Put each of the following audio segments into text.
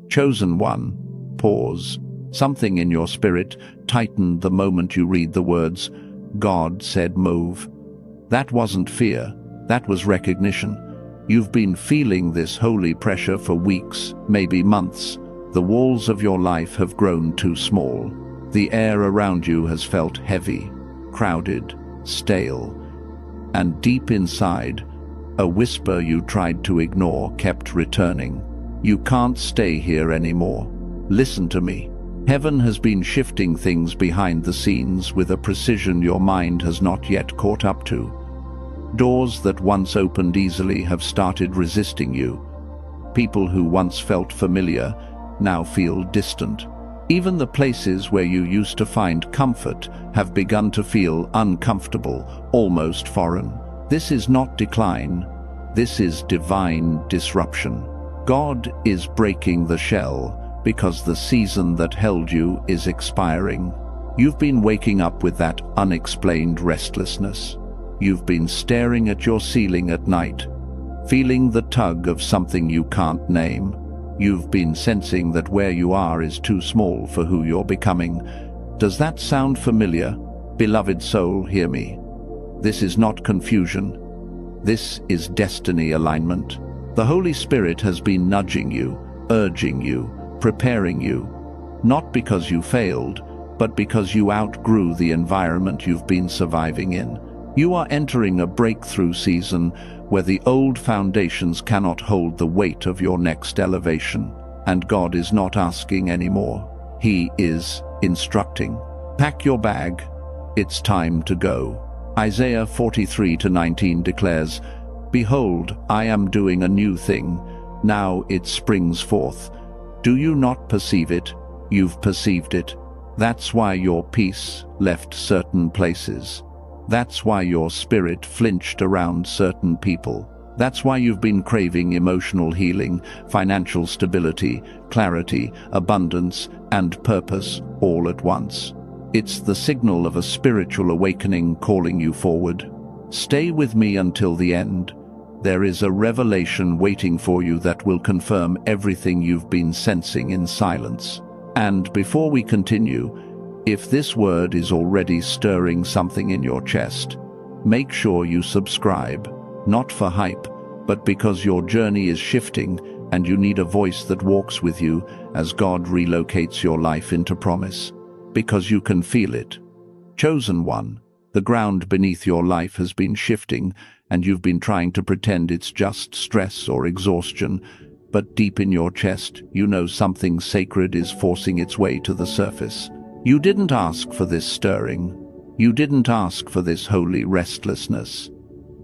Chosen one, pause. Something in your spirit tightened the moment you read the words, God said move. That wasn't fear, that was recognition. You've been feeling this holy pressure for weeks, maybe months. The walls of your life have grown too small. The air around you has felt heavy, crowded, stale. And deep inside, a whisper you tried to ignore kept returning. You can't stay here anymore. Listen to me. Heaven has been shifting things behind the scenes with a precision your mind has not yet caught up to. Doors that once opened easily have started resisting you. People who once felt familiar now feel distant. Even the places where you used to find comfort have begun to feel uncomfortable, almost foreign. This is not decline. This is divine disruption. God is breaking the shell because the season that held you is expiring. You've been waking up with that unexplained restlessness. You've been staring at your ceiling at night, feeling the tug of something you can't name. You've been sensing that where you are is too small for who you're becoming. Does that sound familiar? Beloved soul, hear me. This is not confusion. This is destiny alignment. The Holy Spirit has been nudging you, urging you, preparing you, not because you failed, but because you outgrew the environment you've been surviving in. You are entering a breakthrough season where the old foundations cannot hold the weight of your next elevation. And God is not asking anymore. He is instructing. Pack your bag. It's time to go. Isaiah 43:19 declares, Behold, I am doing a new thing. Now it springs forth. Do you not perceive it? You've perceived it. That's why your peace left certain places. That's why your spirit flinched around certain people. That's why you've been craving emotional healing, financial stability, clarity, abundance, and purpose all at once. It's the signal of a spiritual awakening calling you forward. Stay with me until the end. There is a revelation waiting for you that will confirm everything you've been sensing in silence. And before we continue, if this word is already stirring something in your chest, make sure you subscribe, not for hype, but because your journey is shifting and you need a voice that walks with you as God relocates your life into promise. Because you can feel it. Chosen one, the ground beneath your life has been shifting and you've been trying to pretend it's just stress or exhaustion, but deep in your chest, you know something sacred is forcing its way to the surface. You didn't ask for this stirring. You didn't ask for this holy restlessness.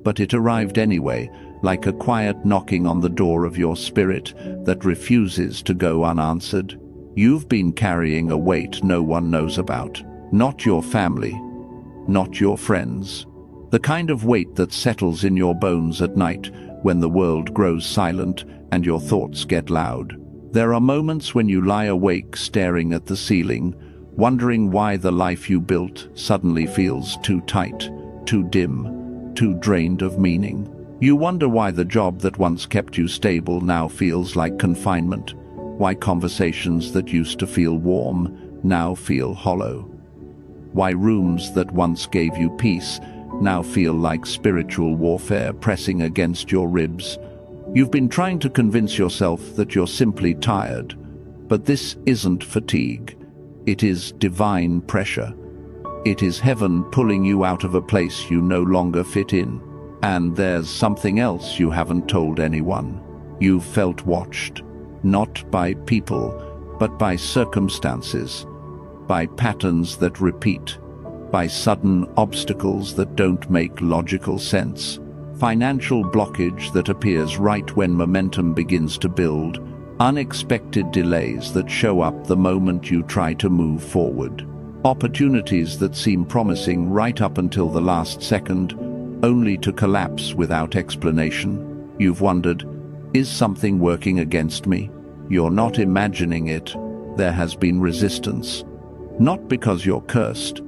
But it arrived anyway, like a quiet knocking on the door of your spirit that refuses to go unanswered. You've been carrying a weight no one knows about. Not your family. Not your friends. The kind of weight that settles in your bones at night when the world grows silent and your thoughts get loud. There are moments when you lie awake staring at the ceiling, wondering why the life you built suddenly feels too tight, too dim, too drained of meaning. You wonder why the job that once kept you stable now feels like confinement, why conversations that used to feel warm now feel hollow, why rooms that once gave you peace now feel like spiritual warfare pressing against your ribs. You've been trying to convince yourself that you're simply tired, but this isn't fatigue. It is divine pressure. It is heaven pulling you out of a place you no longer fit in. And there's something else you haven't told anyone. You've felt watched, not by people, but by circumstances, by patterns that repeat, by sudden obstacles that don't make logical sense, financial blockage that appears right when momentum begins to build, unexpected delays that show up the moment you try to move forward, opportunities that seem promising right up until the last second, only to collapse without explanation. You've wondered, is something working against me? You're not imagining it. There has been resistance. Not because you're cursed,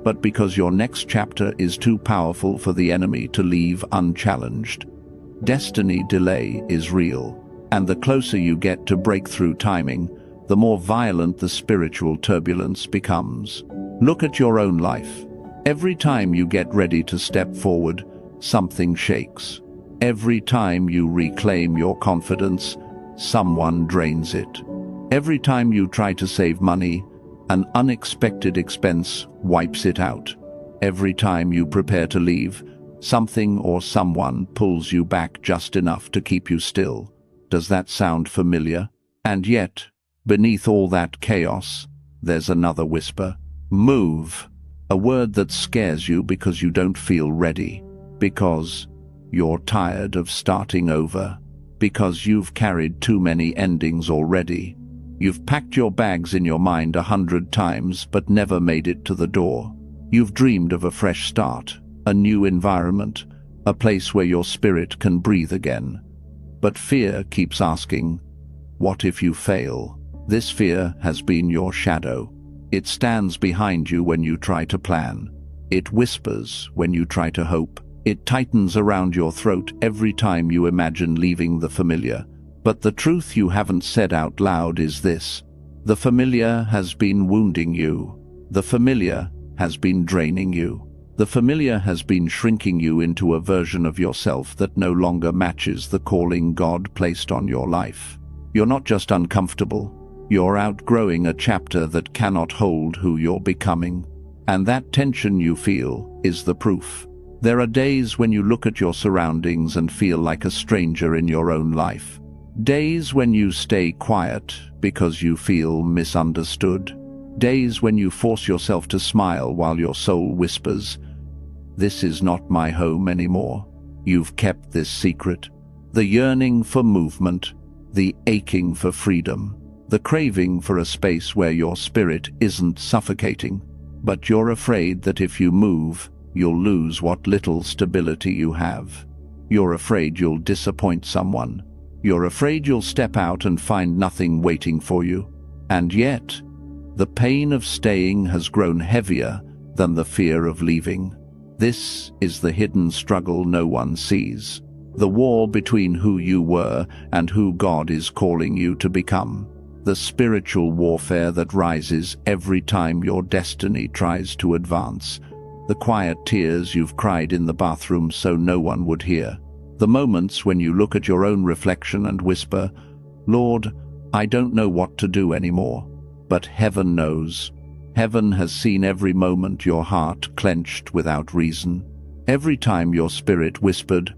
but because your next chapter is too powerful for the enemy to leave unchallenged. Destiny delay is real, And the closer you get to breakthrough timing, the more violent the spiritual turbulence becomes. Look at your own life. Every time you get ready to step forward, something shakes. Every time you reclaim your confidence, someone drains it. Every time you try to save money, an unexpected expense wipes it out. Every time you prepare to leave, something or someone pulls you back just enough to keep you still. Does that sound familiar? And yet, beneath all that chaos, there's another whisper. Move. A word that scares you because you don't feel ready. Because you're tired of starting over. Because you've carried too many endings already. You've packed your bags in your mind 100 times but never made it to the door. You've dreamed of a fresh start, a new environment, a place where your spirit can breathe again. But fear keeps asking, what if you fail? This fear has been your shadow. It stands behind you when you try to plan. It whispers when you try to hope. It tightens around your throat every time you imagine leaving the familiar. But the truth you haven't said out loud is this. The familiar has been wounding you. The familiar has been draining you. The familiar has been shrinking you into a version of yourself that no longer matches the calling God placed on your life. You're not just uncomfortable. You're outgrowing a chapter that cannot hold who you're becoming. And that tension you feel is the proof. There are days when you look at your surroundings and feel like a stranger in your own life. Days when you stay quiet because you feel misunderstood. Days when you force yourself to smile while your soul whispers, "This is not my home anymore." You've kept this secret. The yearning for movement, the aching for freedom, the craving for a space where your spirit isn't suffocating. But you're afraid that if you move, you'll lose what little stability you have. You're afraid you'll disappoint someone. You're afraid you'll step out and find nothing waiting for you. And yet, the pain of staying has grown heavier than the fear of leaving. This is the hidden struggle no one sees. The war between who you were and who God is calling you to become. The spiritual warfare that rises every time your destiny tries to advance. The quiet tears you've cried in the bathroom so no one would hear. The moments when you look at your own reflection and whisper, "Lord, I don't know what to do anymore." But heaven knows. Heaven has seen every moment your heart clenched without reason. Every time your spirit whispered,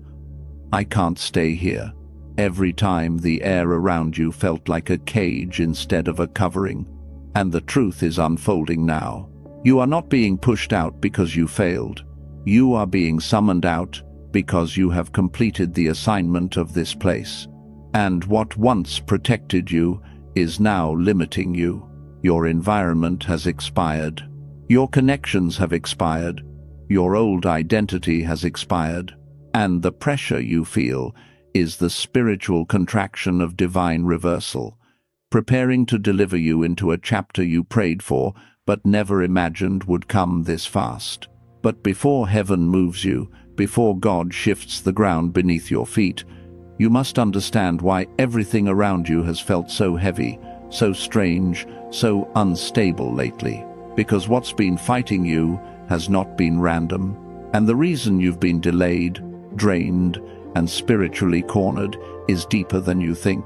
"I can't stay here." Every time the air around you felt like a cage instead of a covering. And the truth is unfolding now. You are not being pushed out because you failed. You are being summoned out because you have completed the assignment of this place. And what once protected you is now limiting you. Your environment has expired. Your connections have expired. Your old identity has expired. And the pressure you feel is the spiritual contraction of divine reversal, preparing to deliver you into a chapter you prayed for but never imagined would come this fast. But before heaven moves you, before God shifts the ground beneath your feet, you must understand why everything around you has felt so heavy, so strange, so unstable lately. Because what's been fighting you has not been random. And the reason you've been delayed, drained, and spiritually cornered is deeper than you think.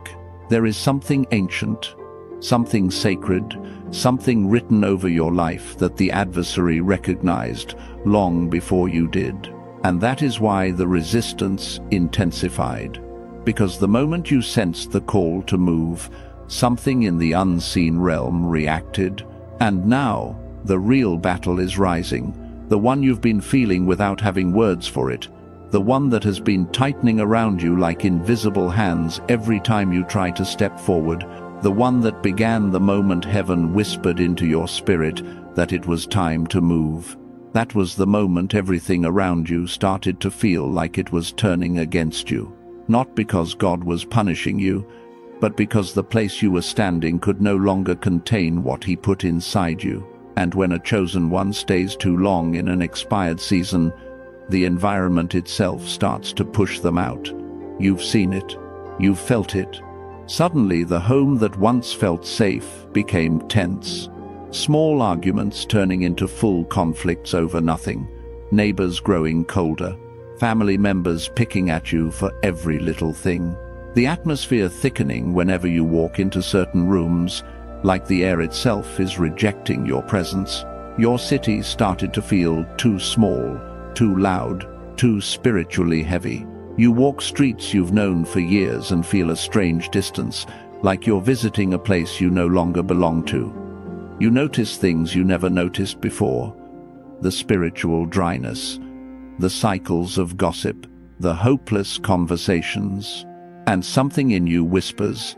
There is something ancient, something sacred, something written over your life that the adversary recognized long before you did. And that is why the resistance intensified. Because the moment you sensed the call to move, something in the unseen realm reacted. And now, the real battle is rising, the one you've been feeling without having words for it, the one that has been tightening around you like invisible hands every time you try to step forward, the one that began the moment heaven whispered into your spirit that it was time to move. That was the moment everything around you started to feel like it was turning against you. Not because God was punishing you, but because the place you were standing could no longer contain what He put inside you. And when a chosen one stays too long in an expired season, the environment itself starts to push them out. You've seen it, you've felt it, Suddenly, the home that once felt safe became tense. Small arguments turning into full conflicts over nothing, neighbors growing colder, family members picking at you for every little thing. The atmosphere thickening whenever you walk into certain rooms, like the air itself is rejecting your presence. Your city started to feel too small, too loud, too spiritually heavy. You walk streets you've known for years and feel a strange distance, like you're visiting a place you no longer belong to. You notice things you never noticed before. The spiritual dryness, the cycles of gossip, the hopeless conversations. And something in you whispers,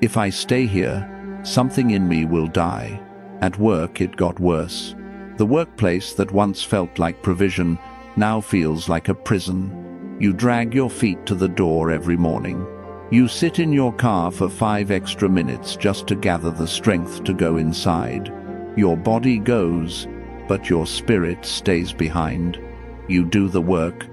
if I stay here, something in me will die. At work it got worse. The workplace that once felt like provision now feels like a prison. You drag your feet to the door every morning. You sit in your car for 5 extra minutes just to gather the strength to go inside. Your body goes, but your spirit stays behind. You do the work.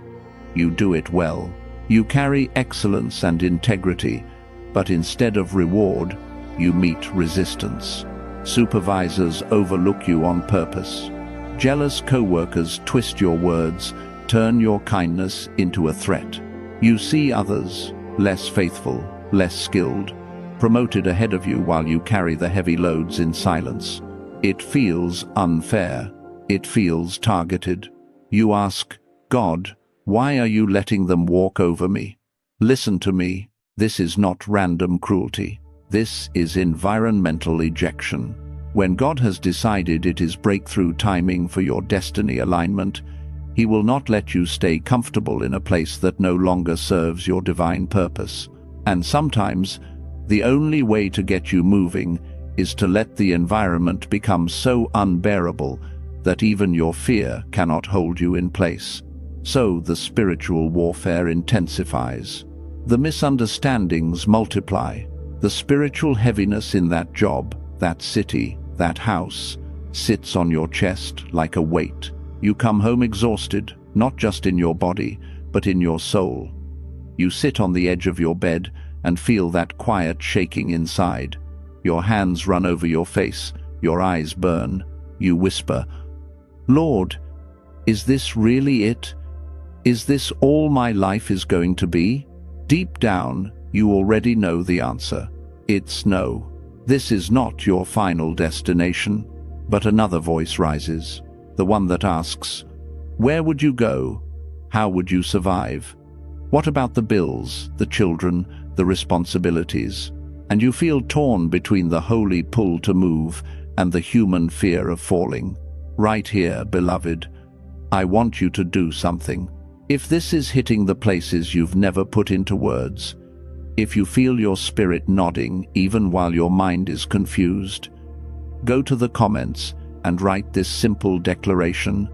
You do it well. You carry excellence and integrity, but instead of reward, you meet resistance. Supervisors overlook you on purpose. Jealous co-workers twist your words, turn your kindness into a threat. You see others, less faithful, less skilled, promoted ahead of you while you carry the heavy loads in silence. It feels unfair. It feels targeted. You ask, God, why are you letting them walk over me? Listen to me. This is not random cruelty. This is environmental ejection. When God has decided it is breakthrough timing for your destiny alignment, He will not let you stay comfortable in a place that no longer serves your divine purpose. And sometimes, the only way to get you moving is to let the environment become so unbearable that even your fear cannot hold you in place. So the spiritual warfare intensifies. The misunderstandings multiply. The spiritual heaviness in that job, that city, that house, sits on your chest like a weight. You come home exhausted, not just in your body, but in your soul. You sit on the edge of your bed and feel that quiet shaking inside. Your hands run over your face, your eyes burn. You whisper, Lord, is this really it? Is this all my life is going to be? Deep down, you already know the answer. It's no. This is not your final destination. But another voice rises, the one that asks, where would you go? How would you survive? What about the bills, the children, the responsibilities? And you feel torn between the holy pull to move and the human fear of falling. Right here, beloved, I want you to do something. If this is hitting the places you've never put into words, if you feel your spirit nodding even while your mind is confused, go to the comments and write this simple declaration: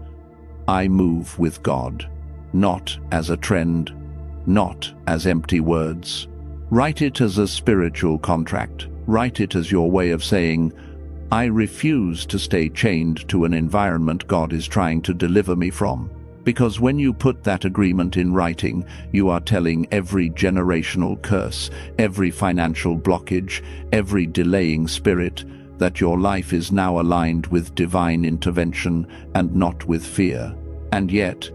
I move with God, not as a trend, not as empty words. Write it as a spiritual contract. Write it as your way of saying, I refuse to stay chained to an environment God is trying to deliver me from. Because when you put that agreement in writing, you are telling every generational curse, every financial blockage, every delaying spirit, that your life is now aligned with divine intervention and not with fear. And yet,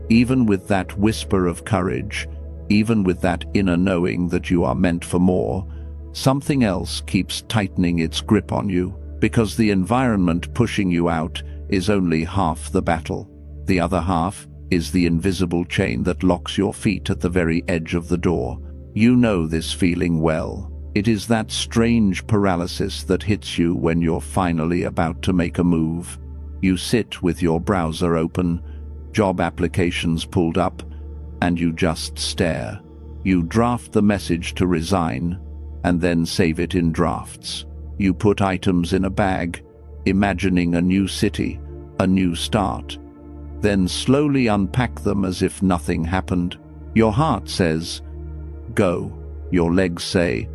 even with that whisper of courage, even with that inner knowing that you are meant for more, something else keeps tightening its grip on you, because the environment pushing you out is only half the battle. The other half is the invisible chain that locks your feet at the very edge of the door. You know this feeling well. It is that strange paralysis that hits you when you're finally about to make a move. You sit with your browser open, job applications pulled up, and you just stare. You draft the message to resign, and then save it in drafts. You put items in a bag, imagining a new city, a new start, then slowly unpack them as if nothing happened. Your heart says, go. Your legs say,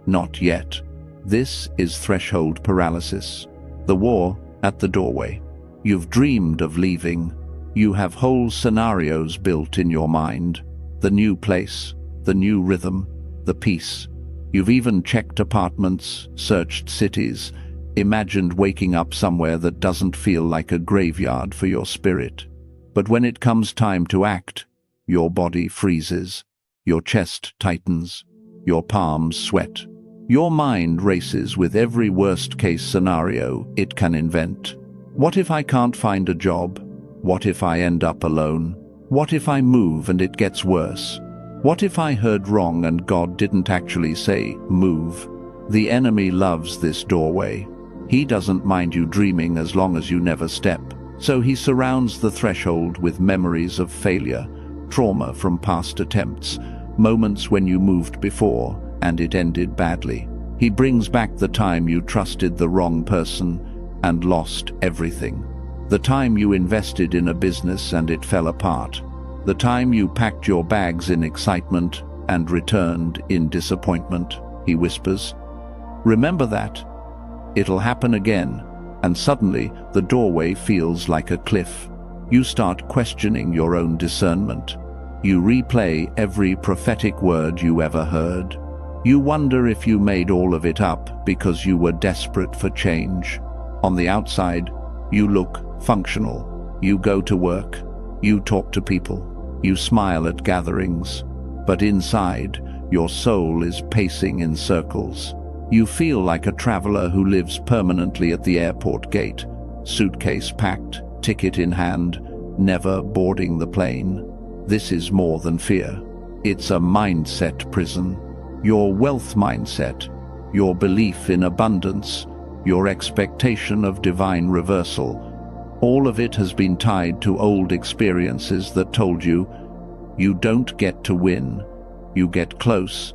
not yet. This is threshold paralysis. The war at the doorway. You've dreamed of leaving. You have whole scenarios built in your mind. The new place, the new rhythm, the peace. You've even checked apartments, searched cities, imagined waking up somewhere that doesn't feel like a graveyard for your spirit. But when it comes time to act, your body freezes, your chest tightens, your palms sweat. Your mind races with every worst-case scenario it can invent. What if I can't find a job? What if I end up alone? What if I move and it gets worse? What if I heard wrong and God didn't actually say, move? The enemy loves this doorway. He doesn't mind you dreaming as long as you never step. So he surrounds the threshold with memories of failure, trauma from past attempts, moments when you moved before and it ended badly. He brings back the time you trusted the wrong person and lost everything. The time you invested in a business and it fell apart. The time you packed your bags in excitement and returned in disappointment, he whispers. Remember that. It'll happen again, and suddenly the doorway feels like a cliff. You start questioning your own discernment. You replay every prophetic word you ever heard. You wonder if you made all of it up because you were desperate for change. On the outside, you look functional. You go to work. You talk to people. You smile at gatherings. But inside, your soul is pacing in circles. You feel like a traveler who lives permanently at the airport gate, suitcase packed, ticket in hand, never boarding the plane. This is more than fear. It's a mindset prison. Your wealth mindset, your belief in abundance, your expectation of divine reversal, all of it has been tied to old experiences that told you, you don't get to win, you get close,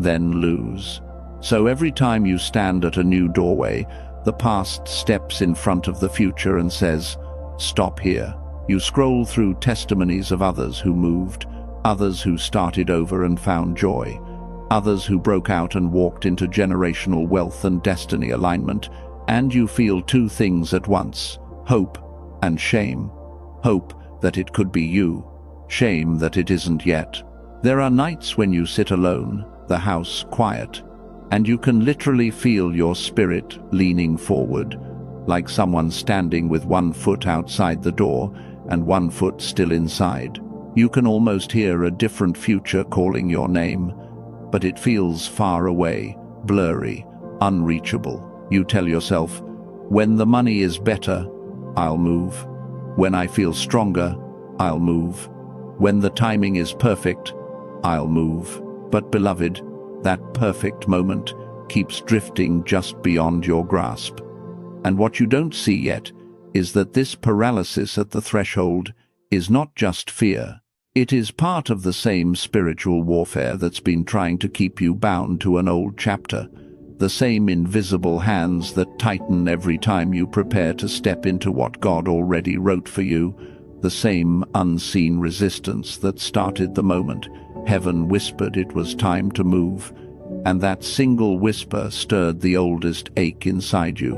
then lose. So every time you stand at a new doorway, the past steps in front of the future and says, stop here. You scroll through testimonies of others who moved, others who started over and found joy, others who broke out and walked into generational wealth and destiny alignment, and you feel two things at once, hope and shame. Hope that it could be you, shame that it isn't yet. There are nights when you sit alone, the house quiet, and you can literally feel your spirit leaning forward, like someone standing with one foot outside the door and one foot still inside. You can almost hear a different future calling your name, but it feels far away, blurry, unreachable. You tell yourself, when the money is better, I'll move. When I feel stronger, I'll move. When the timing is perfect, I'll move. But beloved, that perfect moment keeps drifting just beyond your grasp. And what you don't see yet is that this paralysis at the threshold is not just fear. It is part of the same spiritual warfare that's been trying to keep you bound to an old chapter, the same invisible hands that tighten every time you prepare to step into what God already wrote for you, the same unseen resistance that started the moment heaven whispered it was time to move, and that single whisper stirred the oldest ache inside you,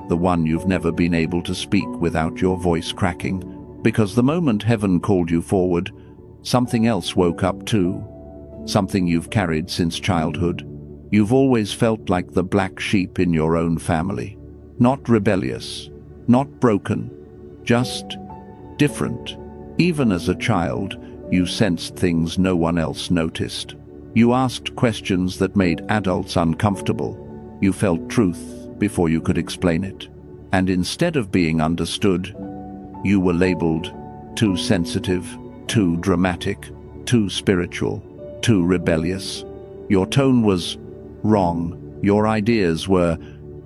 the one you've never been able to speak without your voice cracking, because the moment heaven called you forward, something else woke up too, something you've carried since childhood. You've always felt like the black sheep in your own family, not rebellious, not broken, just different. Even as a child, you sensed things no one else noticed. You asked questions that made adults uncomfortable. You felt truth before you could explain it. And instead of being understood, you were labeled too sensitive, too dramatic, too spiritual, too rebellious. Your tone was wrong. Your ideas were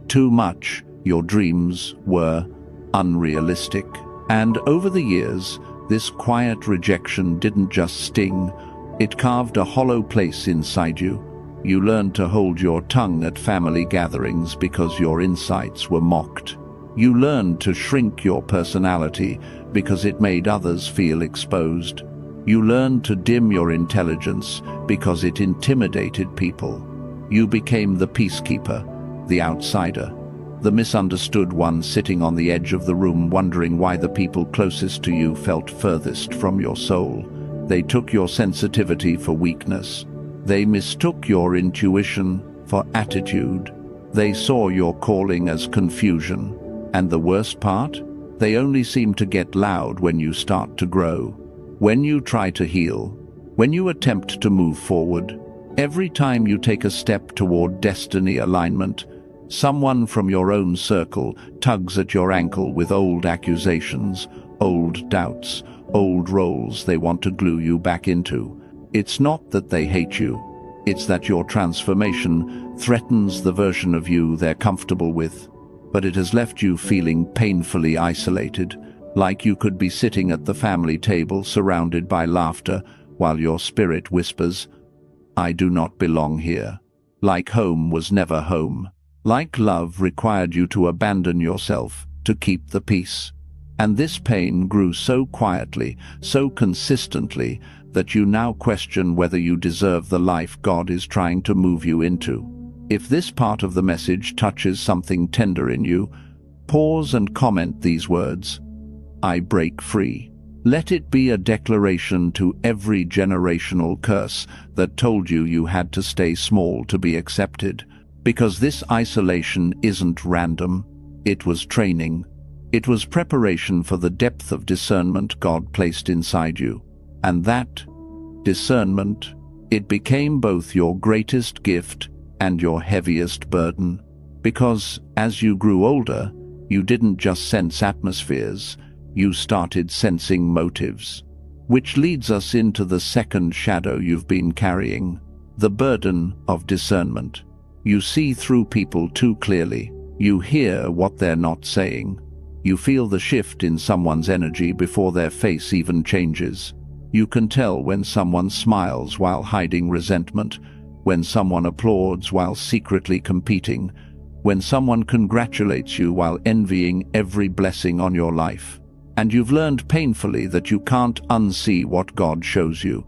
too much. Your dreams were unrealistic. And over the years, this quiet rejection didn't just sting, it carved a hollow place inside you. You learned to hold your tongue at family gatherings because your insights were mocked. You learned to shrink your personality because it made others feel exposed. You learned to dim your intelligence because it intimidated people. You became the peacekeeper, the outsider, the misunderstood one sitting on the edge of the room wondering why the people closest to you felt furthest from your soul. They took your sensitivity for weakness. They mistook your intuition for attitude. They saw your calling as confusion. And the worst part? They only seem to get loud when you start to grow. When you try to heal. When you attempt to move forward. Every time you take a step toward destiny alignment, someone from your own circle tugs at your ankle with old accusations, old doubts, old roles they want to glue you back into. It's not that they hate you. It's that your transformation threatens the version of you they're comfortable with. But it has left you feeling painfully isolated, like you could be sitting at the family table surrounded by laughter while your spirit whispers, "I do not belong here." Like home was never home. Like love required you to abandon yourself to keep the peace. And this pain grew so quietly, so consistently, that you now question whether you deserve the life God is trying to move you into. If this part of the message touches something tender in you, pause and comment these words, "I break free." Let it be a declaration to every generational curse that told you you had to stay small to be accepted. Because this isolation isn't random. It was training. It was preparation for the depth of discernment God placed inside you. And that discernment, it became both your greatest gift and your heaviest burden. Because as you grew older, you didn't just sense atmospheres, you started sensing motives. Which leads us into the second shadow you've been carrying, the burden of discernment. You see through people too clearly. You hear what they're not saying. You feel the shift in someone's energy before their face even changes. You can tell when someone smiles while hiding resentment, when someone applauds while secretly competing, when someone congratulates you while envying every blessing on your life. And you've learned painfully that you can't unsee what God shows you.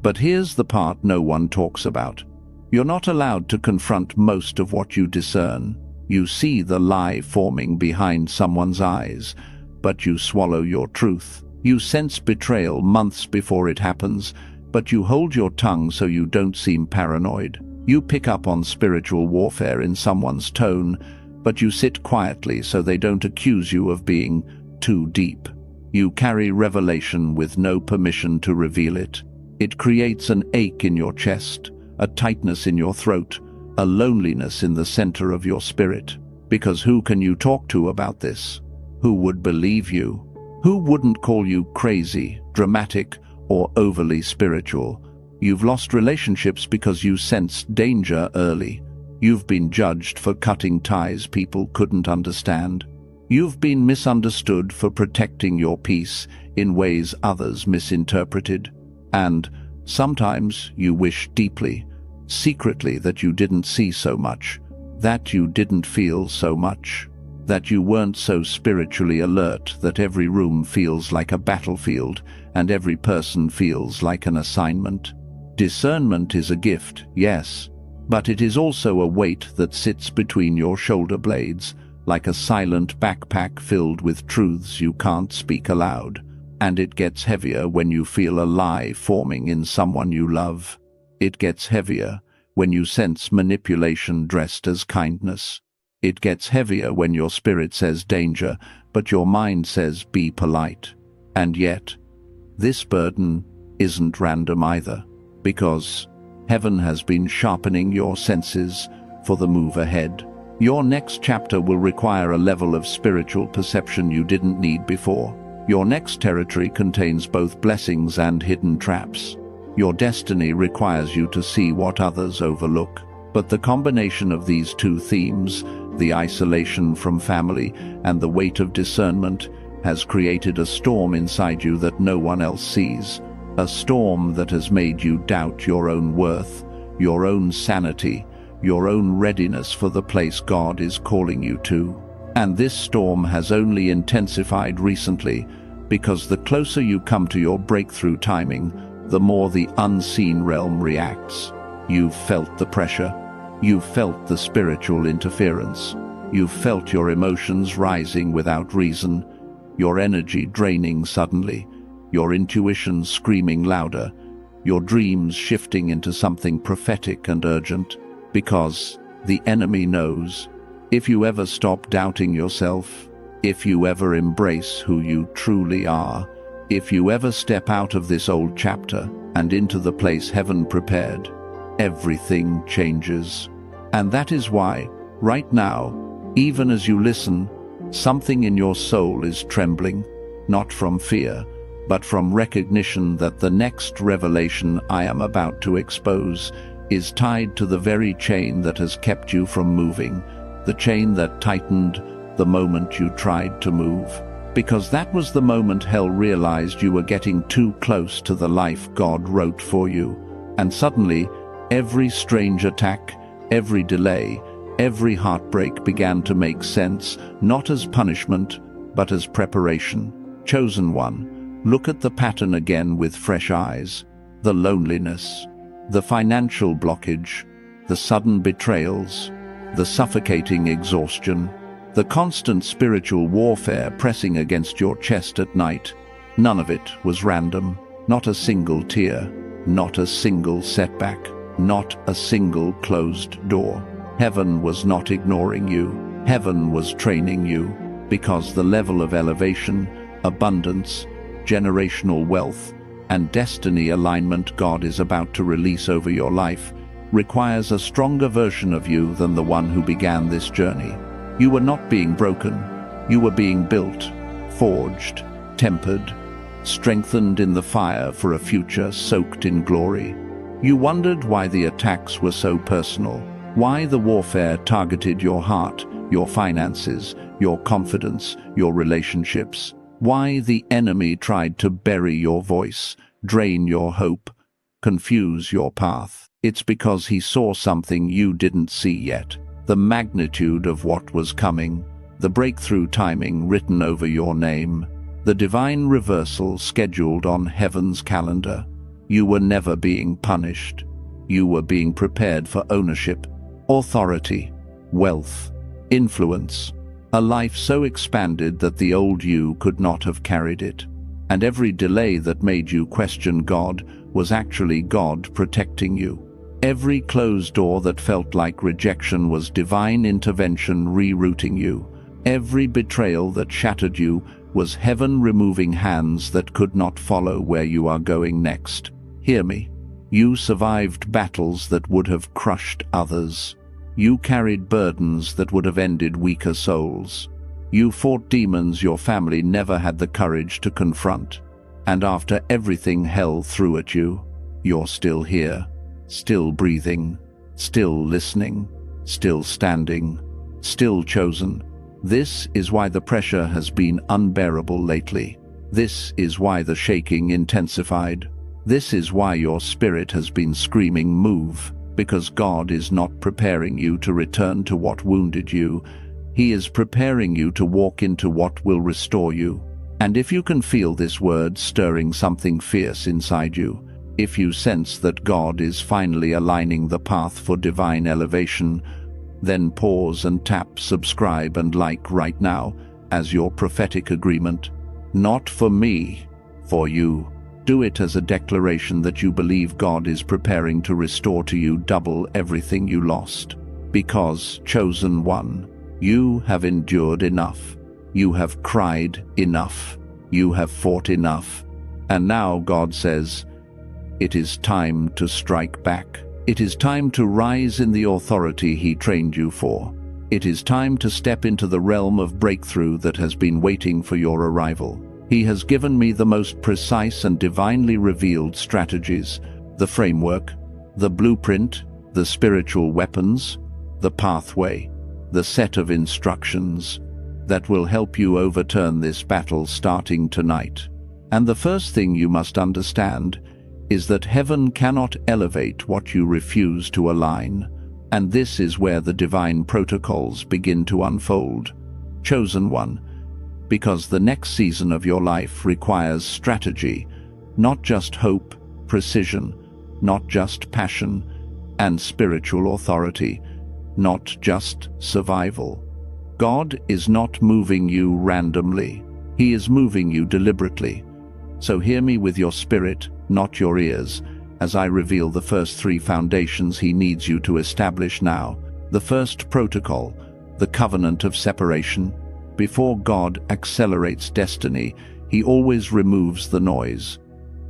But here's the part no one talks about. You're not allowed to confront most of what you discern. You see the lie forming behind someone's eyes, but you swallow your truth. You sense betrayal months before it happens, but you hold your tongue so you don't seem paranoid. You pick up on spiritual warfare in someone's tone, but you sit quietly so they don't accuse you of being too deep. You carry revelation with no permission to reveal it. It creates an ache in your chest, a tightness in your throat, a loneliness in the center of your spirit. Because who can you talk to about this? Who would believe you? Who wouldn't call you crazy, dramatic, or overly spiritual? You've lost relationships because you sensed danger early. You've been judged for cutting ties people couldn't understand. You've been misunderstood for protecting your peace in ways others misinterpreted. And sometimes you wish deeply, secretly, that you didn't see so much, that you didn't feel so much, that you weren't so spiritually alert that every room feels like a battlefield and every person feels like an assignment. Discernment is a gift, yes, but it is also a weight that sits between your shoulder blades, like a silent backpack filled with truths you can't speak aloud. And it gets heavier when you feel a lie forming in someone you love. It gets heavier when you sense manipulation dressed as kindness. It gets heavier when your spirit says danger, but your mind says be polite. And yet, this burden isn't random either, because heaven has been sharpening your senses for the move ahead. Your next chapter will require a level of spiritual perception you didn't need before. Your next territory contains both blessings and hidden traps. Your destiny requires you to see what others overlook. But the combination of these two themes, the isolation from family and the weight of discernment, has created a storm inside you that no one else sees. A storm that has made you doubt your own worth, your own sanity, your own readiness for the place God is calling you to. And this storm has only intensified recently, because the closer you come to your breakthrough timing, the more the unseen realm reacts. You've felt the pressure. You've felt the spiritual interference. You've felt your emotions rising without reason, your energy draining suddenly, your intuition screaming louder, your dreams shifting into something prophetic and urgent. Because the enemy knows. If you ever stop doubting yourself, if you ever embrace who you truly are, if you ever step out of this old chapter and into the place heaven prepared, everything changes. And that is why, right now, even as you listen, something in your soul is trembling, not from fear, but from recognition that the next revelation I am about to expose is tied to the very chain that has kept you from moving, the chain that tightened the moment you tried to move. Because that was the moment hell realized you were getting too close to the life God wrote for you. And suddenly, every strange attack, every delay, every heartbreak began to make sense, not as punishment, but as preparation. Chosen one, look at the pattern again with fresh eyes. The loneliness, the financial blockage, the sudden betrayals, the suffocating exhaustion, the constant spiritual warfare pressing against your chest at night. None of it was random. Not a single tear, not a single setback, not a single closed door. Heaven was not ignoring you. Heaven was training you, because the level of elevation, abundance, generational wealth, and destiny alignment God is about to release over your life requires a stronger version of you than the one who began this journey. You were not being broken. You were being built, forged, tempered, strengthened in the fire for a future soaked in glory. You wondered why the attacks were so personal, why the warfare targeted your heart, your finances, your confidence, your relationships, why the enemy tried to bury your voice, drain your hope, confuse your path. It's because he saw something you didn't see yet. The magnitude of what was coming, the breakthrough timing written over your name, the divine reversal scheduled on heaven's calendar. You were never being punished. You were being prepared for ownership, authority, wealth, influence, a life so expanded that the old you could not have carried it. And every delay that made you question God was actually God protecting you. Every closed door that felt like rejection was divine intervention rerouting you. Every betrayal that shattered you was heaven removing hands that could not follow where you are going next. Hear me. You survived battles that would have crushed others. You carried burdens that would have ended weaker souls. You fought demons your family never had the courage to confront. And after everything hell threw at you, you're still here. Still breathing, still listening, still standing, still chosen. This is why the pressure has been unbearable lately. This is why the shaking intensified. This is why your spirit has been screaming, move, because God is not preparing you to return to what wounded you. He is preparing you to walk into what will restore you. And if you can feel this word stirring something fierce inside you, if you sense that God is finally aligning the path for divine elevation, then pause and tap subscribe and like right now as your prophetic agreement. Not for me, for you. Do it as a declaration that you believe God is preparing to restore to you double everything you lost. Because, chosen one, you have endured enough. You have cried enough. You have fought enough. And now God says, it is time to strike back. It is time to rise in the authority He trained you for. It is time to step into the realm of breakthrough that has been waiting for your arrival. He has given me the most precise and divinely revealed strategies, the framework, the blueprint, the spiritual weapons, the pathway, the set of instructions that will help you overturn this battle starting tonight. And the first thing you must understand is that heaven cannot elevate what you refuse to align, and this is where the divine protocols begin to unfold. Chosen one, because the next season of your life requires strategy, not just hope, precision, not just passion, and spiritual authority, not just survival. God is not moving you randomly. He is moving you deliberately. So hear me with your spirit, not your ears, as I reveal the first 3 foundations he needs you to establish now. The first protocol, the covenant of separation. Before God accelerates destiny, he always removes the noise.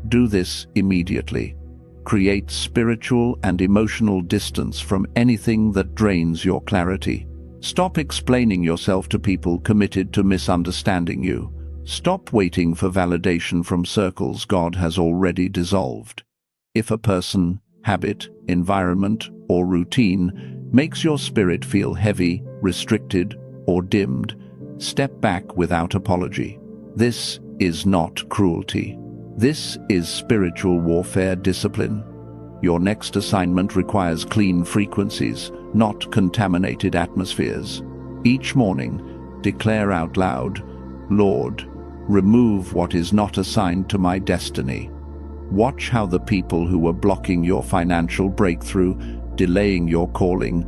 Do this immediately. Create spiritual and emotional distance from anything that drains your clarity. Stop explaining yourself to people committed to misunderstanding you. Stop waiting for validation from circles God has already dissolved. If a person, habit, environment, or routine makes your spirit feel heavy, restricted, or dimmed, step back without apology. This is not cruelty. This is spiritual warfare discipline. Your next assignment requires clean frequencies, not contaminated atmospheres. Each morning, declare out loud, "Lord, remove what is not assigned to my destiny." Watch how the people who are blocking your financial breakthrough, delaying your calling,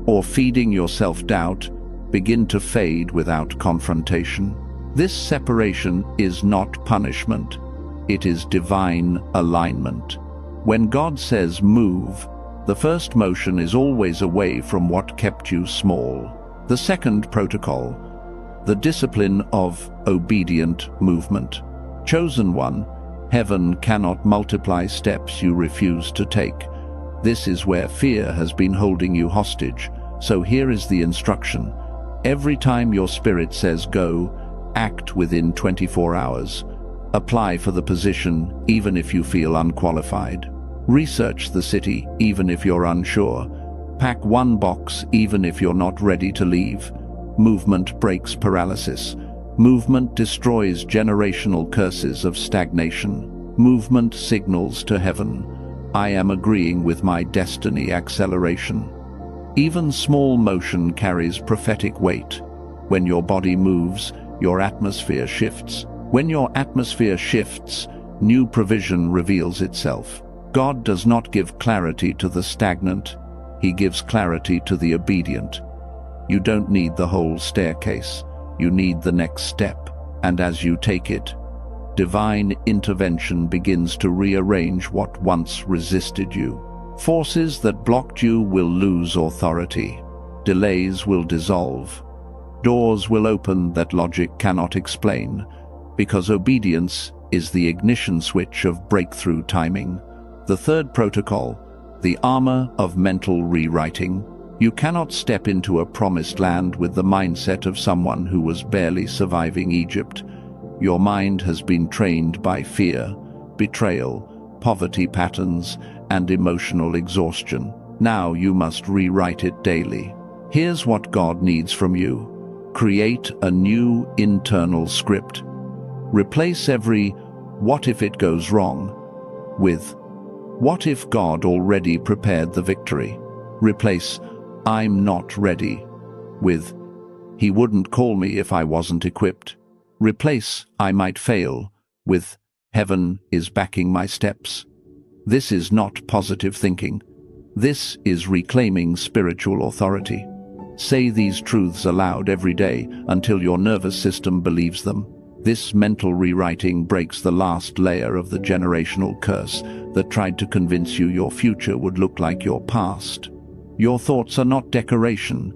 or feeding your self-doubt begin to fade without confrontation. This separation is not punishment. It is divine alignment. When God says move, the first motion is always away from what kept you small. The second protocol, the discipline of obedient movement. Chosen one, heaven cannot multiply steps you refuse to take. This is where fear has been holding you hostage. So here is the instruction. Every time your spirit says go, act within 24 hours. Apply for the position even if you feel unqualified. Research the city even if you're unsure. Pack one box even if you're not ready to leave. Movement breaks paralysis. Movement destroys generational curses of stagnation. Movement signals to heaven, I am agreeing with my destiny acceleration. Even small motion carries prophetic weight. When your body moves, your atmosphere shifts. When your atmosphere shifts, new provision reveals itself. God does not give clarity to the stagnant. He gives clarity to the obedient. You don't need the whole staircase. You need the next step. And as you take it, divine intervention begins to rearrange what once resisted you. Forces that blocked you will lose authority. Delays will dissolve. Doors will open that logic cannot explain, because obedience is the ignition switch of breakthrough timing. The third protocol, the armor of mental rewriting. You cannot step into a promised land with the mindset of someone who was barely surviving Egypt. Your mind has been trained by fear, betrayal, poverty patterns, and emotional exhaustion. Now you must rewrite it daily. Here's what God needs from you. Create a new internal script. Replace every "what if it goes wrong" with "what if God already prepared the victory?" Replace "I'm not ready" with "He wouldn't call me if I wasn't equipped." Replace "I might fail" with "Heaven is backing my steps." This is not positive thinking. This is reclaiming spiritual authority. Say these truths aloud every day until your nervous system believes them. This mental rewriting breaks the last layer of the generational curse that tried to convince you your future would look like your past. Your thoughts are not decoration,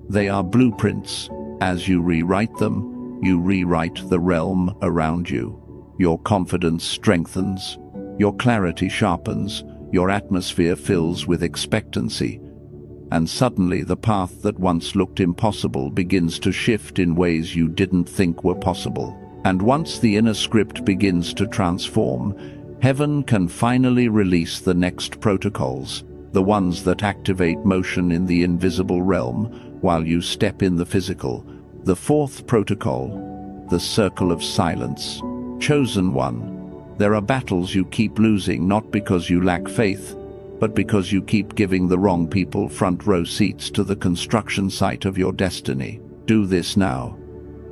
they are blueprints. As you rewrite them, you rewrite the realm around you. Your confidence strengthens, your clarity sharpens, your atmosphere fills with expectancy, and suddenly the path that once looked impossible begins to shift in ways you didn't think were possible. And once the inner script begins to transform, heaven can finally release the next protocols, the ones that activate motion in the invisible realm while you step in the physical. The fourth protocol, the circle of silence. Chosen one, there are battles you keep losing not because you lack faith, but because you keep giving the wrong people front row seats to the construction site of your destiny. Do this now.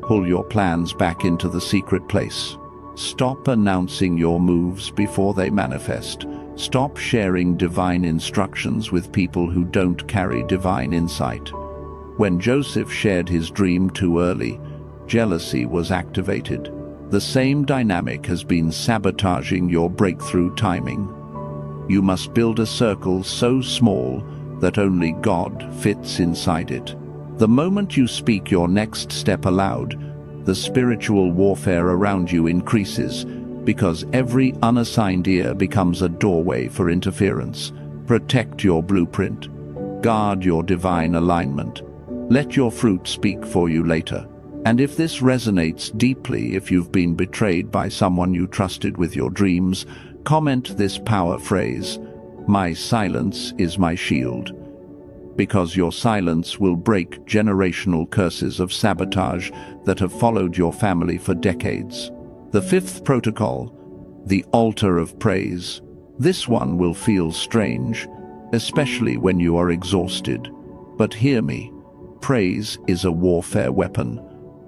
Pull your plans back into the secret place. Stop announcing your moves before they manifest. Stop sharing divine instructions with people who don't carry divine insight. When Joseph shared his dream too early, jealousy was activated. The same dynamic has been sabotaging your breakthrough timing. You must build a circle so small that only God fits inside it. The moment you speak your next step aloud, the spiritual warfare around you increases, because every unassigned ear becomes a doorway for interference. Protect your blueprint. Guard your divine alignment. Let your fruit speak for you later. And if this resonates deeply, if you've been betrayed by someone you trusted with your dreams, comment this power phrase: "My silence is my shield." Because your silence will break generational curses of sabotage that have followed your family for decades. The fifth protocol, the altar of praise. This one will feel strange, especially when you are exhausted. But hear me, praise is a warfare weapon.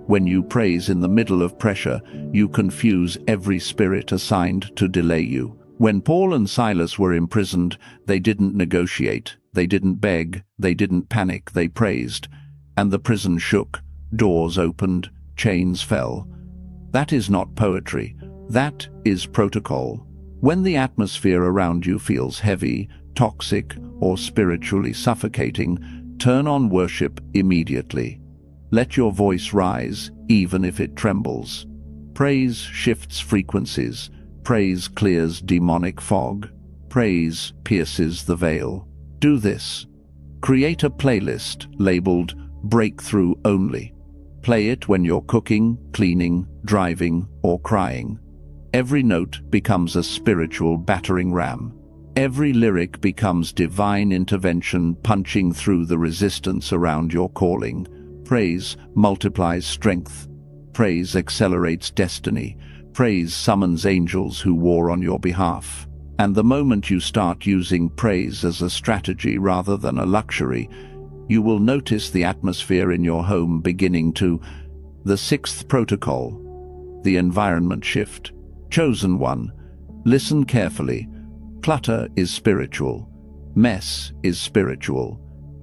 When you praise in the middle of pressure, you confuse every spirit assigned to delay you. When Paul and Silas were imprisoned, they didn't negotiate, they didn't beg, they didn't panic, they praised. And the prison shook, doors opened, chains fell. That is not poetry, that is protocol. When the atmosphere around you feels heavy, toxic, or spiritually suffocating, turn on worship immediately. Let your voice rise, even if it trembles. Praise shifts frequencies. Praise clears demonic fog. Praise pierces the veil. Do this. Create a playlist labeled Breakthrough Only. Play it when you're cooking, cleaning, driving, or crying. Every note becomes a spiritual battering ram. Every lyric becomes divine intervention punching through the resistance around your calling. Praise multiplies strength. Praise accelerates destiny. Praise summons angels who war on your behalf. And the moment you start using praise as a strategy rather than a luxury, you will notice the atmosphere in your home beginning to. The sixth protocol, the environment shift. Chosen one, listen carefully. Clutter is spiritual. Mess is spiritual.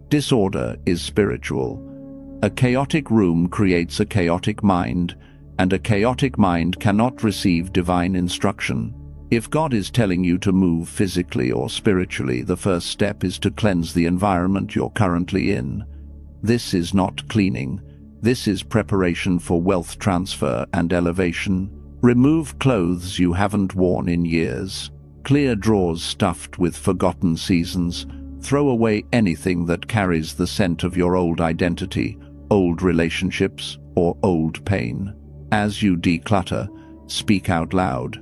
Disorder is spiritual. A chaotic room creates a chaotic mind, and a chaotic mind cannot receive divine instruction. If God is telling you to move physically or spiritually, the first step is to cleanse the environment you're currently in. This is not cleaning. This is preparation for wealth transfer and elevation. Remove clothes you haven't worn in years. Clear drawers stuffed with forgotten seasons. Throw away anything that carries the scent of your old identity, old relationships, or old pain. As you declutter, speak out loud.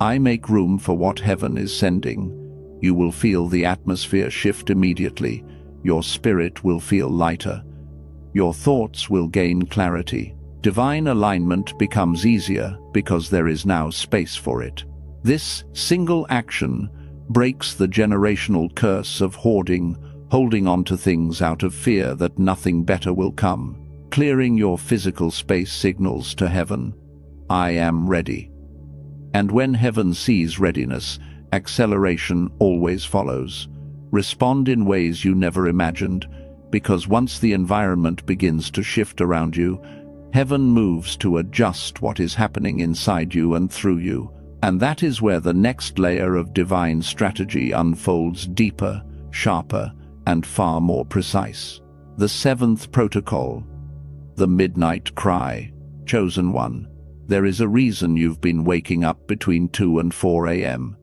I make room for what heaven is sending. You will feel the atmosphere shift immediately. Your spirit will feel lighter. Your thoughts will gain clarity. Divine alignment becomes easier because there is now space for it. This single action breaks the generational curse of hoarding, holding on to things out of fear that nothing better will come. Clearing your physical space signals to heaven, I am ready. And when heaven sees readiness, acceleration always follows. Respond in ways you never imagined, because once the environment begins to shift around you, heaven moves to adjust what is happening inside you and through you. And that is where the next layer of divine strategy unfolds, deeper, sharper, and far more precise. The seventh protocol, the midnight cry. Chosen one, there is a reason you've been waking up between 2 and 4 a.m.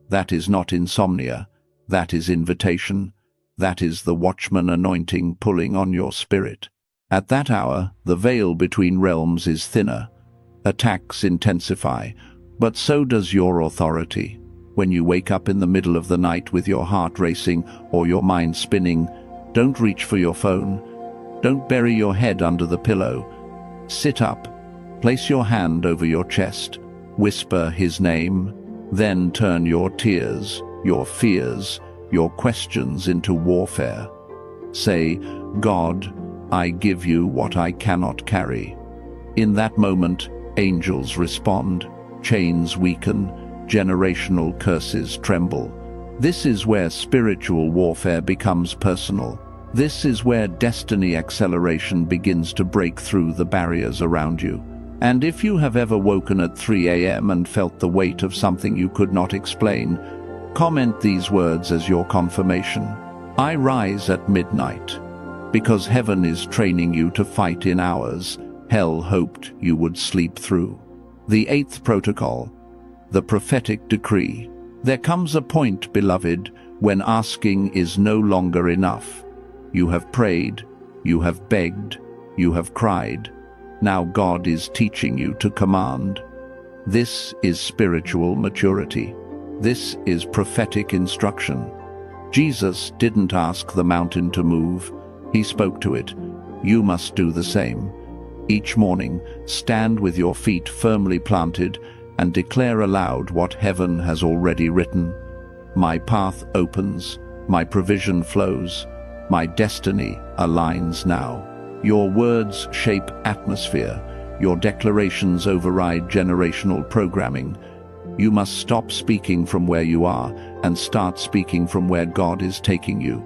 That is not insomnia. That is invitation. That is the watchman anointing pulling on your spirit. At that hour, the veil between realms is thinner. Attacks intensify, but so does your authority. When you wake up in the middle of the night with your heart racing or your mind spinning, don't reach for your phone. Don't bury your head under the pillow. Sit up. Place your hand over your chest. Whisper his name. Then turn your tears, your fears, your questions into warfare. Say, God, I give you what I cannot carry. In that moment, angels respond, chains weaken, generational curses tremble. This is where spiritual warfare becomes personal. This is where destiny acceleration begins to break through the barriers around you. And if you have ever woken at 3 a.m. and felt the weight of something you could not explain, Comment these words as your confirmation. I rise at midnight, because heaven is training you to fight in hours hell hoped you would sleep through. The eighth protocol, the prophetic decree. There comes a point, beloved, when asking is no longer enough. You have prayed, you have begged, you have cried. Now God is teaching you to command. This is spiritual maturity. This is prophetic instruction. Jesus didn't ask the mountain to move. He spoke to it. You must do the same. Each morning, stand with your feet firmly planted and declare aloud what heaven has already written. My path opens, my provision flows, my destiny aligns now. Your words shape atmosphere. Your declarations override generational programming. You must stop speaking from where you are and start speaking from where God is taking you.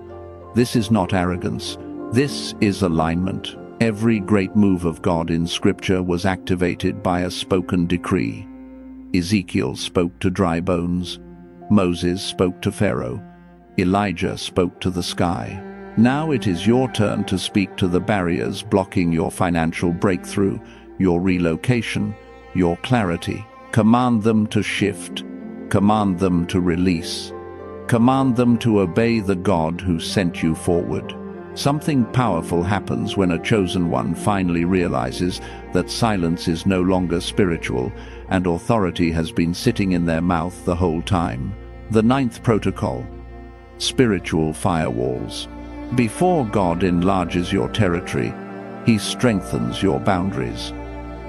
This is not arrogance. This is alignment. Every great move of God in Scripture was activated by a spoken decree. Ezekiel spoke to dry bones. Moses spoke to Pharaoh. Elijah spoke to the sky. Now it is your turn to speak to the barriers blocking your financial breakthrough, your relocation, your clarity. Command them to shift. Command them to release. Command them to obey the God who sent you forward. Something powerful happens when a chosen one finally realizes that silence is no longer spiritual and authority has been sitting in their mouth the whole time. The ninth protocol, spiritual firewalls. Before God enlarges your territory, He strengthens your boundaries.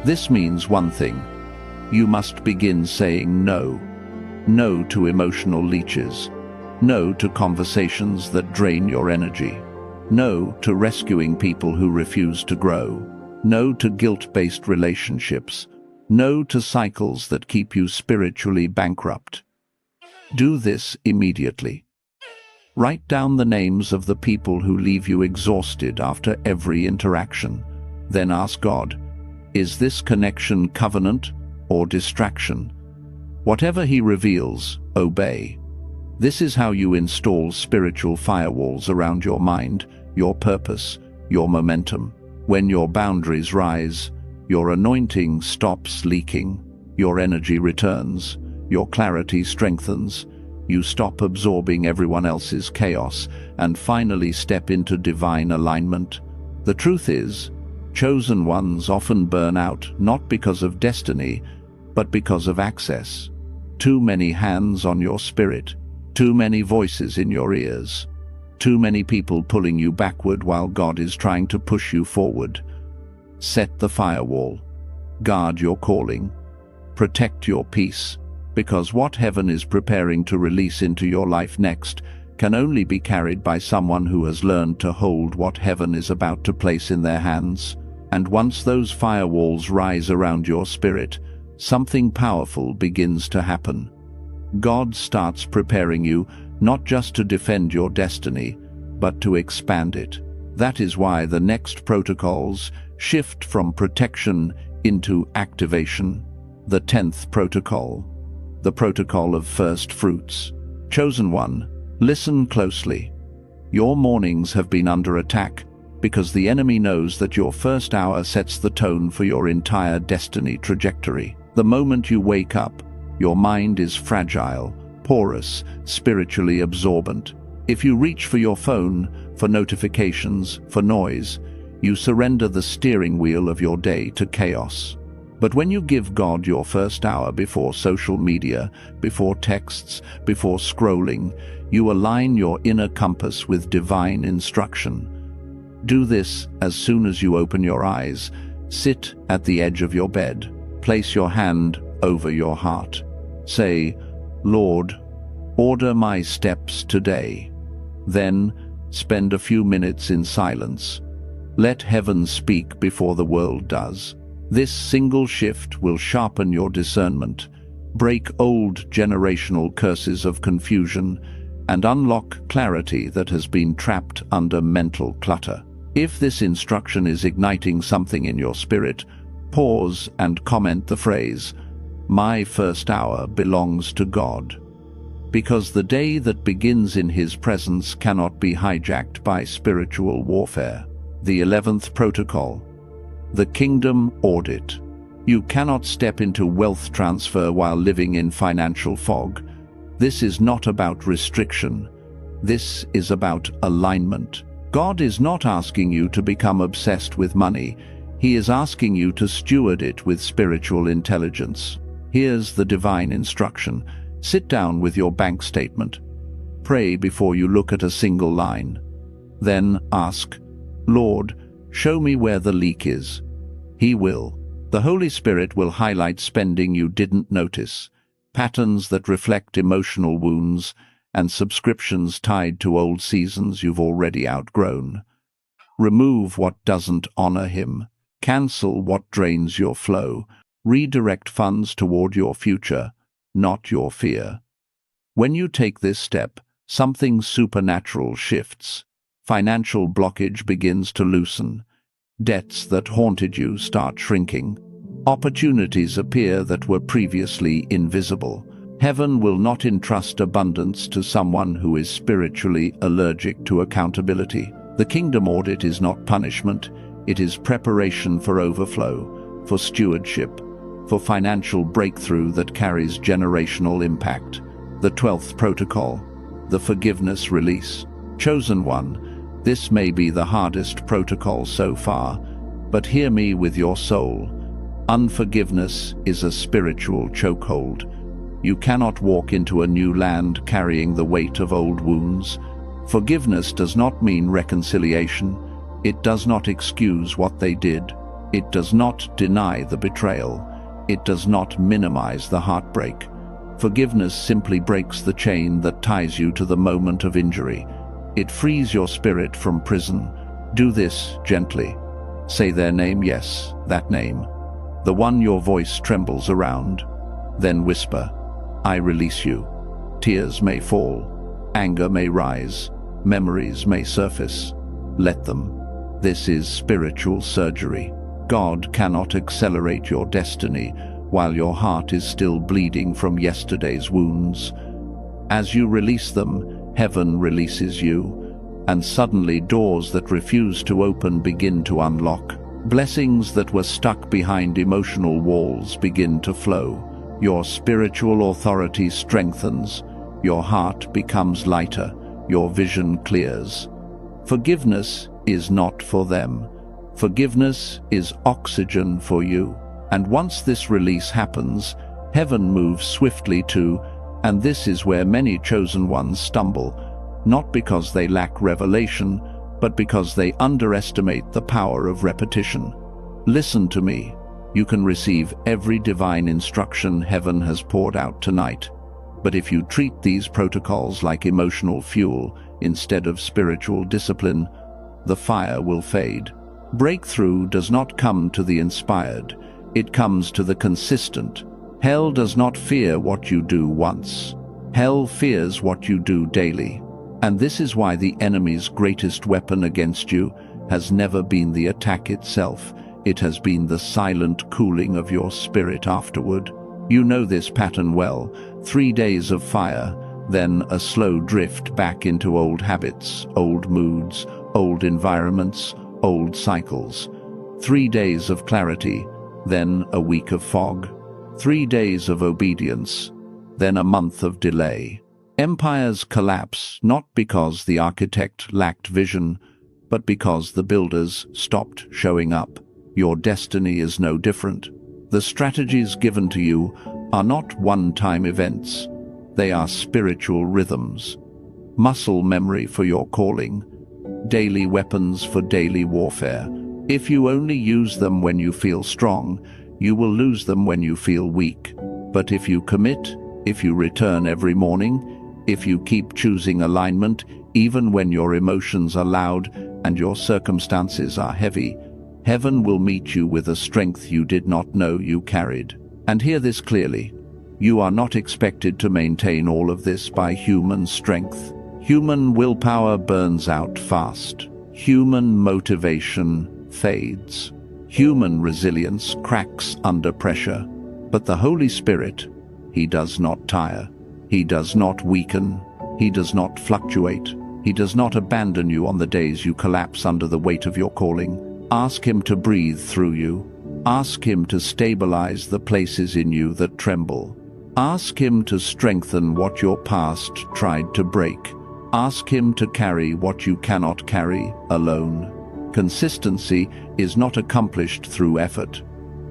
This means one thing. You must begin saying no. No to emotional leeches. No to conversations that drain your energy. No to rescuing people who refuse to grow. No to guilt-based relationships. No to cycles that keep you spiritually bankrupt. Do this immediately. Write down the names of the people who leave you exhausted after every interaction. Then ask God, is this connection covenant or distraction? Whatever He reveals, obey. This is how you install spiritual firewalls around your mind, your purpose, your momentum. When your boundaries rise, your anointing stops leaking, your energy returns, your clarity strengthens, you stop absorbing everyone else's chaos and finally step into divine alignment. The truth is, chosen ones often burn out not because of destiny, but because of access. Too many hands on your spirit, too many voices in your ears, too many people pulling you backward while God is trying to push you forward. Set the firewall. Guard your calling. Protect your peace, because what heaven is preparing to release into your life next can only be carried by someone who has learned to hold what heaven is about to place in their hands. And once those firewalls rise around your spirit, something powerful begins to happen. God starts preparing you not just to defend your destiny, but to expand it. That is why the next protocols shift from protection into activation. The 10th protocol, the protocol of first fruits. Chosen one, listen closely. Your mornings have been under attack because the enemy knows that your first hour sets the tone for your entire destiny trajectory. The moment you wake up, your mind is fragile, porous, spiritually absorbent. If you reach for your phone, for notifications, for noise, you surrender the steering wheel of your day to chaos. But when you give God your first hour before social media, before texts, before scrolling, you align your inner compass with divine instruction. Do this as soon as you open your eyes. Sit at the edge of your bed. Place your hand over your heart. Say, Lord, order my steps today. Then spend a few minutes in silence. Let heaven speak before the world does. This single shift will sharpen your discernment, break old generational curses of confusion, and unlock clarity that has been trapped under mental clutter. If this instruction is igniting something in your spirit, pause and comment the phrase, "My first hour belongs to God." because the day that begins in His presence cannot be hijacked by spiritual warfare. The 11th protocol, the kingdom audit. You cannot step into wealth transfer while living in financial fog. This is not about restriction. This is about alignment. God is not asking you to become obsessed with money. He is asking you to steward it with spiritual intelligence. Here's the divine instruction. Sit down with your bank statement. Pray before you look at a single line. Then ask, Lord, show me where the leak is. He will. The Holy Spirit will highlight spending you didn't notice, patterns that reflect emotional wounds, and subscriptions tied to old seasons you've already outgrown. Remove what doesn't honor Him. Cancel what drains your flow. Redirect funds toward your future, not your fear. When you take this step, something supernatural shifts. Financial blockage begins to loosen. Debts that haunted you start shrinking. Opportunities appear that were previously invisible. Heaven will not entrust abundance to someone who is spiritually allergic to accountability. The kingdom audit is not punishment. It is preparation for overflow, for stewardship, for financial breakthrough that carries generational impact. The 12th protocol, the forgiveness release. Chosen one, this may be the hardest protocol so far, but hear me with your soul. Unforgiveness is a spiritual chokehold. You cannot walk into a new land carrying the weight of old wounds. Forgiveness does not mean reconciliation. It does not excuse what they did. It does not deny the betrayal. It does not minimize the heartbreak. Forgiveness simply breaks the chain that ties you to the moment of injury. It frees your spirit from prison. Do this gently. Say their name, yes, that name. The one your voice trembles around. Then whisper, I release you. Tears may fall. Anger may rise. Memories may surface. Let them. This is spiritual surgery. God cannot accelerate your destiny while your heart is still bleeding from yesterday's wounds. As you release them, heaven releases you, and suddenly doors that refuse to open begin to unlock. Blessings that were stuck behind emotional walls begin to flow. Your spiritual authority strengthens. Your heart becomes lighter. Your vision clears. Forgiveness is not for them. Forgiveness is oxygen for you. And once this release happens, heaven moves swiftly too, and this is where many chosen ones stumble, not because they lack revelation, but because they underestimate the power of repetition. Listen to me. You can receive every divine instruction heaven has poured out tonight. But if you treat these protocols like emotional fuel instead of spiritual discipline, the fire will fade. Breakthrough does not come to the inspired. It comes to the consistent. Hell does not fear what you do once. Hell fears what you do daily. And this is why the enemy's greatest weapon against you has never been the attack itself. It has been the silent cooling of your spirit afterward. You know this pattern well. 3 days of fire, then a slow drift back into old habits, old moods, old environments, old cycles. 3 days of clarity, then a week of fog. 3 days of obedience, then a month of delay. Empires collapse not because the architect lacked vision, but because the builders stopped showing up. Your destiny is no different. The strategies given to you are not one-time events. They are spiritual rhythms. Muscle memory for your calling. Daily weapons for daily warfare. If you only use them when you feel strong, you will lose them when you feel weak. But if you commit, if you return every morning, if you keep choosing alignment, even when your emotions are loud and your circumstances are heavy, heaven will meet you with a strength you did not know you carried. And hear this clearly. You are not expected to maintain all of this by human strength. Human willpower burns out fast. Human motivation fades. Human resilience cracks under pressure. But the Holy Spirit, He does not tire. He does not weaken. He does not fluctuate. He does not abandon you on the days you collapse under the weight of your calling. Ask Him to breathe through you. Ask Him to stabilize the places in you that tremble. Ask Him to strengthen what your past tried to break. Ask Him to carry what you cannot carry alone. Consistency is not accomplished through effort.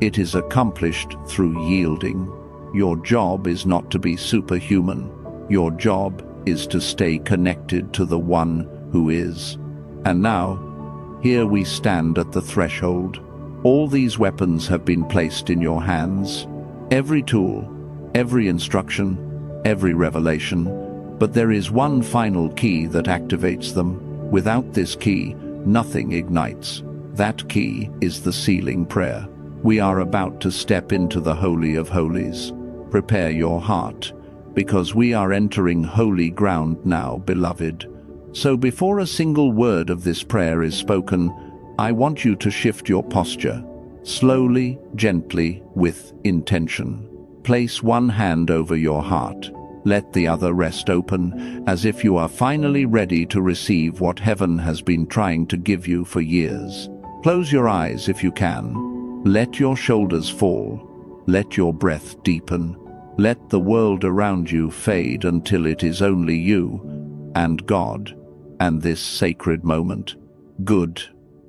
It is accomplished through yielding. Your job is not to be superhuman. Your job is to stay connected to the One who is. And now, here we stand at the threshold. All these weapons have been placed in your hands. Every tool, every instruction, every revelation. But there is one final key that activates them. Without this key, nothing ignites. That key is the sealing prayer. We are about to step into the Holy of Holies. Prepare your heart, because we are entering holy ground now, beloved. So before a single word of this prayer is spoken, I want you to shift your posture. Slowly, gently, with intention. Place one hand over your heart. Let the other rest open, as if you are finally ready to receive what heaven has been trying to give you for years. Close your eyes if you can. Let your shoulders fall. Let your breath deepen. Let the world around you fade until it is only you and God and this sacred moment. Good.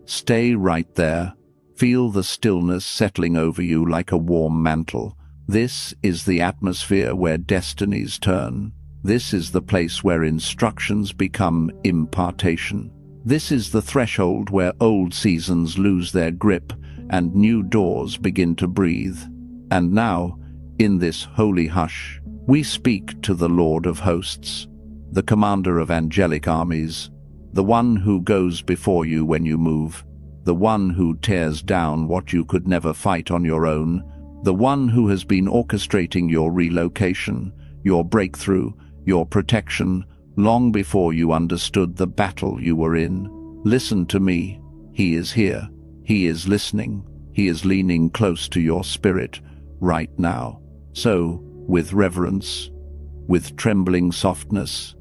Stay right there. Feel the stillness settling over you like a warm mantle. This is the atmosphere where destinies turn. This is the place where instructions become impartation. This is the threshold where old seasons lose their grip and new doors begin to breathe. And now, in this holy hush, we speak to the Lord of hosts, the commander of angelic armies, the one who goes before you when you move, the one who tears down what you could never fight on your own, the one who has been orchestrating your relocation, your breakthrough, your protection, long before you understood the battle you were in. Listen to me. He is here. He is listening. He is leaning close to your spirit right now. So, with reverence, with trembling softness,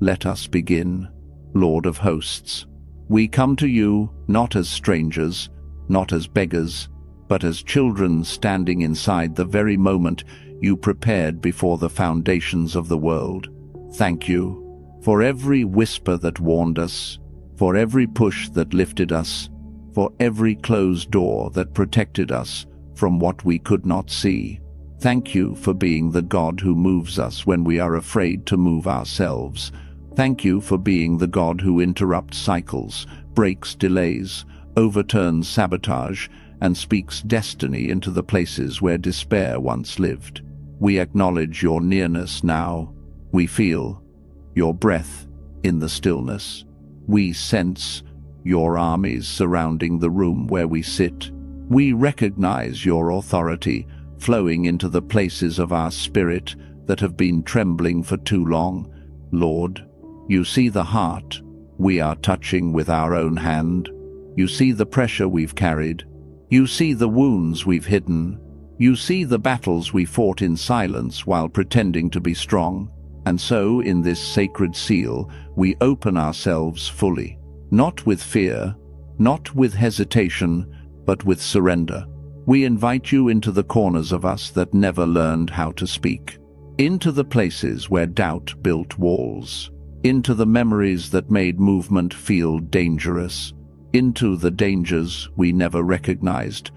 let us begin. Lord of hosts, we come to you not as strangers, not as beggars, but as children standing inside the very moment you prepared before the foundations of the world. Thank you for every whisper that warned us, for every push that lifted us, for every closed door that protected us from what we could not see. Thank you for being the God who moves us when we are afraid to move ourselves. Thank you for being the God who interrupts cycles, breaks delays, overturns sabotage, and speaks destiny into the places where despair once lived. We acknowledge your nearness now. We feel your breath in the stillness. We sense your armies surrounding the room where we sit. We recognize your authority flowing into the places of our spirit that have been trembling for too long. Lord, you see the heart we are touching with our own hand. You see the pressure we've carried. You see the wounds we've hidden. You see the battles we fought in silence while pretending to be strong. And so, in this sacred seal, we open ourselves fully, not with fear, not with hesitation, but with surrender. We invite you into the corners of us that never learned how to speak, into the places where doubt built walls, into the memories that made movement feel dangerous, into the dangers we never recognized,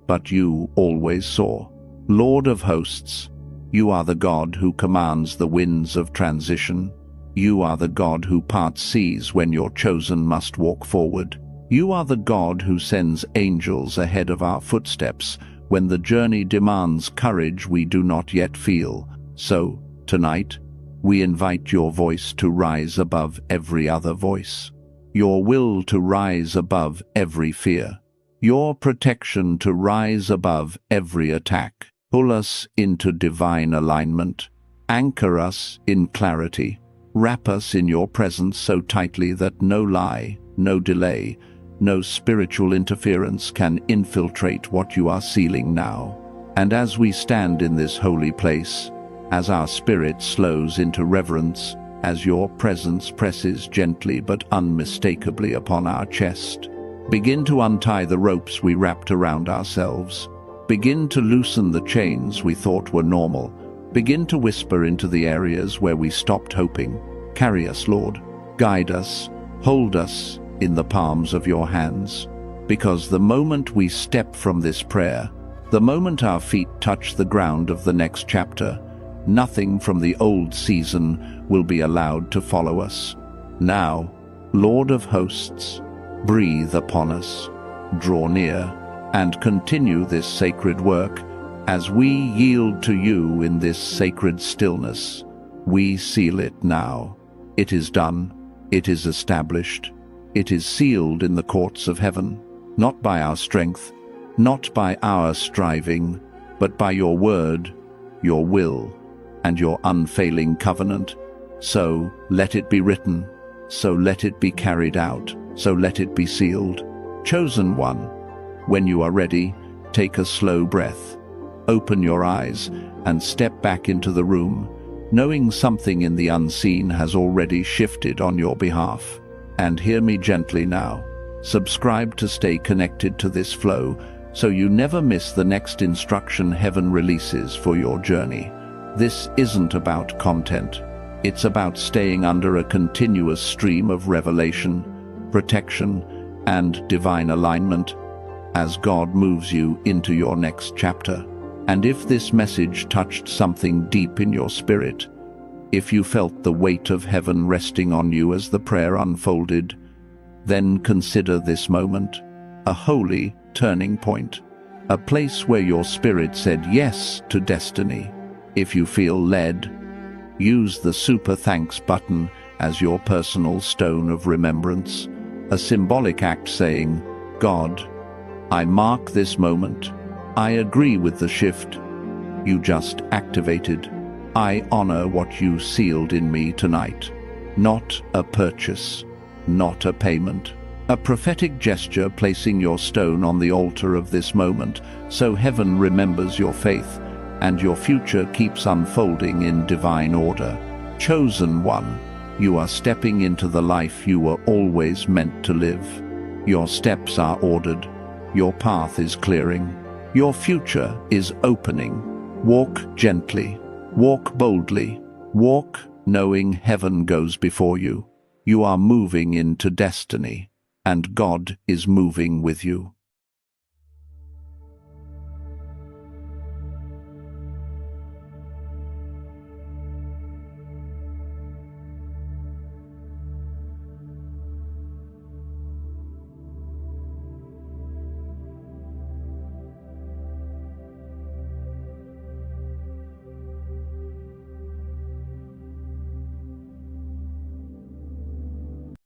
but you always saw. Lord of hosts, you are the God who commands the winds of transition. You are the God who parts seas when your chosen must walk forward. You are the God who sends angels ahead of our footsteps when the journey demands courage we do not yet feel. So, tonight, we invite your voice to rise above every other voice, your will to rise above every fear, your protection to rise above every attack. Pull us into divine alignment, anchor us in clarity, wrap us in your presence so tightly that no lie, no delay, no spiritual interference can infiltrate what you are sealing now. And as we stand in this holy place, as our spirit slows into reverence, as your presence presses gently but unmistakably upon our chest. Begin to untie the ropes we wrapped around ourselves. Begin to loosen the chains we thought were normal. Begin to whisper into the areas where we stopped hoping. Carry us, Lord. Guide us. Hold us in the palms of your hands. Because the moment we step from this prayer, the moment our feet touch the ground of the next chapter, nothing from the old season will be allowed to follow us. Now, Lord of hosts, breathe upon us, draw near, and continue this sacred work. As we yield to you in this sacred stillness, we seal it now. It is done, it is established, it is sealed in the courts of heaven, not by our strength, not by our striving, but by your word, your will, and your unfailing covenant. So let it be written, so let it be carried out, so let it be sealed. Chosen one, when you are ready, take a slow breath. Open your eyes and step back into the room, knowing something in the unseen has already shifted on your behalf. And hear me gently now. Subscribe to stay connected to this flow so you never miss the next instruction heaven releases for your journey. This isn't about content. It's about staying under a continuous stream of revelation, protection, and divine alignment as God moves you into your next chapter. And if this message touched something deep in your spirit, if you felt the weight of heaven resting on you as the prayer unfolded, then consider this moment a holy turning point, a place where your spirit said yes to destiny. If you feel led, use the super thanks button as your personal stone of remembrance, a symbolic act saying, God, I mark this moment. I agree with the shift you just activated. I honor what you sealed in me tonight. Not a purchase, not a payment. A prophetic gesture placing your stone on the altar of this moment so heaven remembers your faith and your future keeps unfolding in divine order. Chosen one, you are stepping into the life you were always meant to live. Your steps are ordered. Your path is clearing. Your future is opening. Walk gently. Walk boldly. Walk knowing heaven goes before you. You are moving into destiny, and God is moving with you.